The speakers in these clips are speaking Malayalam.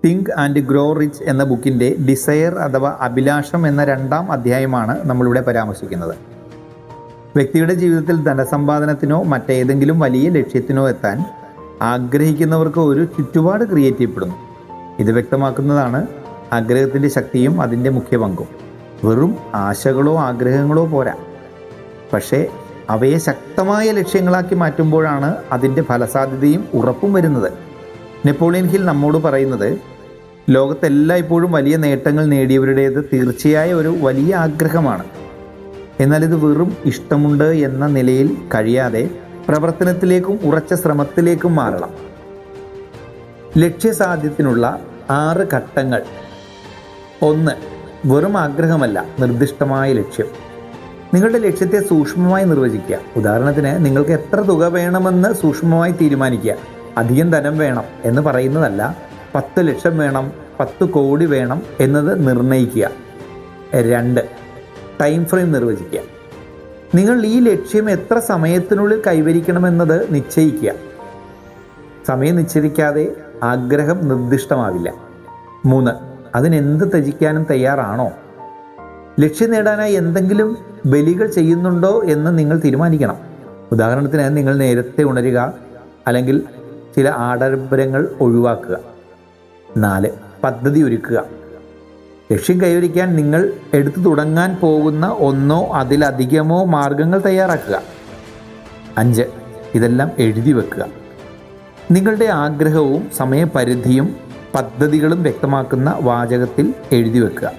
തിങ്ക് ആൻഡ് ഗ്രോ റിച്ച് എന്ന ബുക്കിൻ്റെ ഡിസയർ അഥവാ അഭിലാഷം എന്ന 2ാം അധ്യായമാണ് നമ്മളിവിടെ പരാമർശിക്കുന്നത്. വ്യക്തിയുടെ ജീവിതത്തിൽ ധനസമ്പാദനത്തിനോ മറ്റേതെങ്കിലും വലിയ ലക്ഷ്യത്തിനോ എത്താൻ ആഗ്രഹിക്കുന്നവർക്ക് ഒരു ചുറ്റുപാട് ക്രിയേറ്റ് ചെയ്യപ്പെടുന്നു. ഇത് വ്യക്തമാക്കുന്നതാണ് ആഗ്രഹത്തിൻ്റെ ശക്തിയും അതിൻ്റെ മുഖ്യ പങ്കും. വെറും ആശകളോ ആഗ്രഹങ്ങളോ പോരാ, പക്ഷേ അവയെ ശക്തമായ ലക്ഷ്യങ്ങളാക്കി മാറ്റുമ്പോഴാണ് അതിൻ്റെ ഫലസാധ്യതയും ഉറപ്പും വരുന്നത്. നെപ്പോളിയൻ ഹിൽ നമ്മോട് പറയുന്നത്, ലോകത്തെല്ലായ്പ്പോഴും വലിയ നേട്ടങ്ങൾ നേടിയവരുടേത് തീർച്ചയായ ഒരു വലിയ ആഗ്രഹമാണ്. എന്നാൽ ഇത് വെറും ഇഷ്ടമുണ്ട് എന്ന നിലയിൽ കഴിയാതെ പ്രവർത്തനത്തിലേക്കും ഉറച്ച ശ്രമത്തിലേക്കും മാറണം. ലക്ഷ്യസാധ്യത്തിനുള്ള 6 ഘട്ടങ്ങൾ. 1. വെറും ആഗ്രഹമല്ല, നിർദ്ദിഷ്ടമായ ലക്ഷ്യം. നിങ്ങളുടെ ലക്ഷ്യത്തെ സൂക്ഷ്മമായി നിർവചിക്കുക. ഉദാഹരണത്തിന്, നിങ്ങൾക്ക് എത്ര തുക വേണമെന്ന് സൂക്ഷ്മമായി തീരുമാനിക്കുക. അധികം ധനം വേണം എന്ന് പറയുന്നതല്ല, 10 ലക്ഷം വേണം, 10 കോടി വേണം എന്നത് നിർണ്ണയിക്കുക. 2. ടൈം ഫ്രെയിം നിർവചിക്കുക. നിങ്ങൾ ഈ ലക്ഷ്യം എത്ര സമയത്തിനുള്ളിൽ കൈവരിക്കണമെന്നത് നിശ്ചയിക്കുക. സമയം നിശ്ചയിക്കാതെ ആഗ്രഹം നിർദ്ദിഷ്ടമാവില്ല. 3. അതിനെന്ത് ത്യജിക്കാനും തയ്യാറാണോ? ലക്ഷ്യം നേടാനായി എന്തെങ്കിലും ബലികൾ ചെയ്യുന്നുണ്ടോ എന്ന് നിങ്ങൾ തീരുമാനിക്കണം. ഉദാഹരണത്തിന്, നിങ്ങൾ നേരത്തെ ഉണരുക, അല്ലെങ്കിൽ ചില ആഡംബരങ്ങൾ ഒഴിവാക്കുക. 4. പദ്ധതി ഒരുക്കുക. ലക്ഷ്യം കൈവരിക്കാൻ നിങ്ങൾ എടുത്തു തുടങ്ങാൻ പോകുന്ന ഒന്നോ അതിലധികമോ മാർഗങ്ങൾ തയ്യാറാക്കുക. 5. ഇതെല്ലാം എഴുതി വെക്കുക. നിങ്ങളുടെ ആഗ്രഹവും സമയപരിധിയും പദ്ധതികളും വ്യക്തമാക്കുന്ന വാചകത്തിൽ എഴുതി വെക്കുക.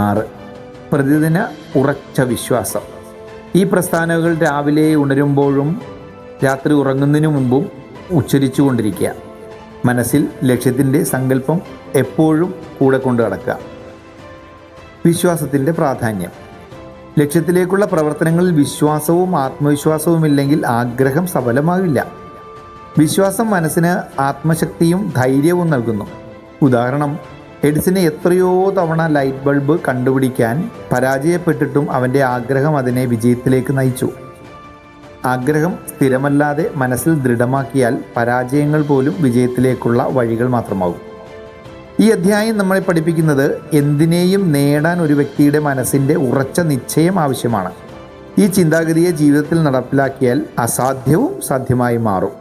6. പ്രതിദിന ഉറച്ച വിശ്വാസം. ഈ പ്രസ്താവനകൾ രാവിലെ ഉണരുമ്പോഴും രാത്രി ഉറങ്ങുന്നതിനു മുമ്പും ഉച്ചരിച്ചു കൊണ്ടിരിക്കുക. മനസ്സിൽ ലക്ഷ്യത്തിൻ്റെ സങ്കല്പം എപ്പോഴും കൂടെ കൊണ്ടു നടക്കുക. വിശ്വാസത്തിൻ്റെ പ്രാധാന്യം. ലക്ഷ്യത്തിലേക്കുള്ള പ്രവർത്തനങ്ങളിൽ വിശ്വാസവും ആത്മവിശ്വാസവും ഇല്ലെങ്കിൽ ആഗ്രഹം സഫലമാകില്ല. വിശ്വാസം മനസ്സിന് ആത്മശക്തിയും ധൈര്യവും നൽകുന്നു. ഉദാഹരണം, എഡിസന് എത്രയോ തവണ ലൈറ്റ് ബൾബ് കണ്ടുപിടിക്കാൻ പരാജയപ്പെട്ടിട്ടും അവൻ്റെ ആഗ്രഹം അതിനെ വിജയത്തിലേക്ക് നയിച്ചു. ആഗ്രഹം സ്ഥിരമല്ലാതെ മനസ്സിൽ ദൃഢമാക്കിയാൽ പരാജയങ്ങൾ പോലും വിജയത്തിലേക്കുള്ള വഴികൾ മാത്രമാകും. ഈ അധ്യായം നമ്മളെ പഠിപ്പിക്കുന്നത്, എന്തിനേയും നേടാൻ ഒരു വ്യക്തിയുടെ മനസ്സിൻ്റെ ഉറച്ച നിശ്ചയം ആവശ്യമാണ്. ഈ ചിന്താഗതിയെ ജീവിതത്തിൽ നടപ്പിലാക്കിയാൽ അസാധ്യവും സാധ്യമായി മാറും.